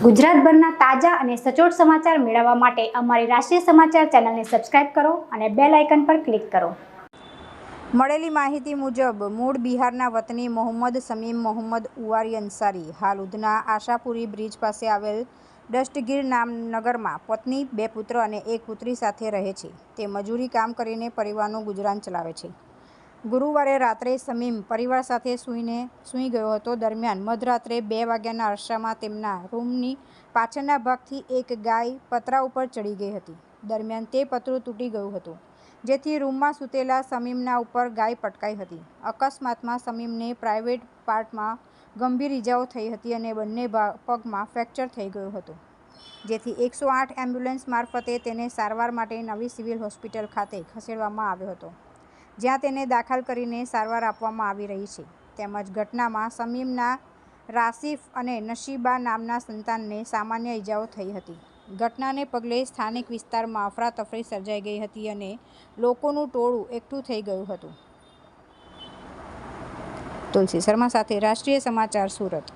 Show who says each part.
Speaker 1: ગુજરાતભરના તાજા અને સચોટ સમાચાર મેળવવા માટે અમારી રાષ્ટ્રીય સમાચાર ચેનલને સબસ્ક્રાઇબ કરો અને બેલ આઇકન પર ક્લિક કરો।
Speaker 2: મળેલી માહિતી મુજબ મૂળ બિહારના વતની મોહમ્મદ સમીમ મોહમ્મદ ઉવારી અંસારી હાલ ઉધના આશાપુરી બ્રિજ પાસે આવેલ દસ્તગીર નગરમાં પત્ની, 2 પુત્ર અને 1 પુત્રી સાથે રહે છે। તે મજૂરી કામ કરીને પરિવારનું ગુજરાન ચલાવે છે। ગુરુવારે રાત્રે સમીમ પરિવાર સાથે સૂઈ ગયો હતો। દરમિયાન મધરાત્રે 2 વાગ્યાના અરસામાં તેમના રૂમની પાછળના ભાગથી એક ગાય પતરા ઉપર ચડી ગઈ હતી। દરમિયાન તે પતરું તૂટી ગયું હતું, જેથી રૂમમાં સૂતેલા સમીમના ઉપર ગાય પટકાઈ હતી। અકસ્માતમાં સમીમને પ્રાઇવેટ પાર્ટમાં ગંભીર ઇજાઓ થઈ હતી અને બંને પગમાં ફ્રેક્ચર થઈ ગયું હતું, જેથી 108 એમ્બ્યુલન્સ મારફતે તેને સારવાર માટે નવી સિવિલ હોસ્પિટલ ખાતે ખસેડવામાં આવ્યો હતો, જ્યાં તેને દાખલ કરીને સારવાર આપવામાં આવી રહી છે। તેમજ ઘટનામાં સમીમના રાશિફ અને નશીબા નામના સંતાનને સામાન્ય ઇજાઓ થઈ હતી। ઘટનાને પગલે સ્થાનિક વિસ્તારમાં અફરાતફરી સર્જાઈ ગઈ હતી અને લોકોનું ટોળું એકઠું થઈ ગયું હતું। તુલસી શર્મા સાથે રાષ્ટ્રીય સમાચાર, સુરત।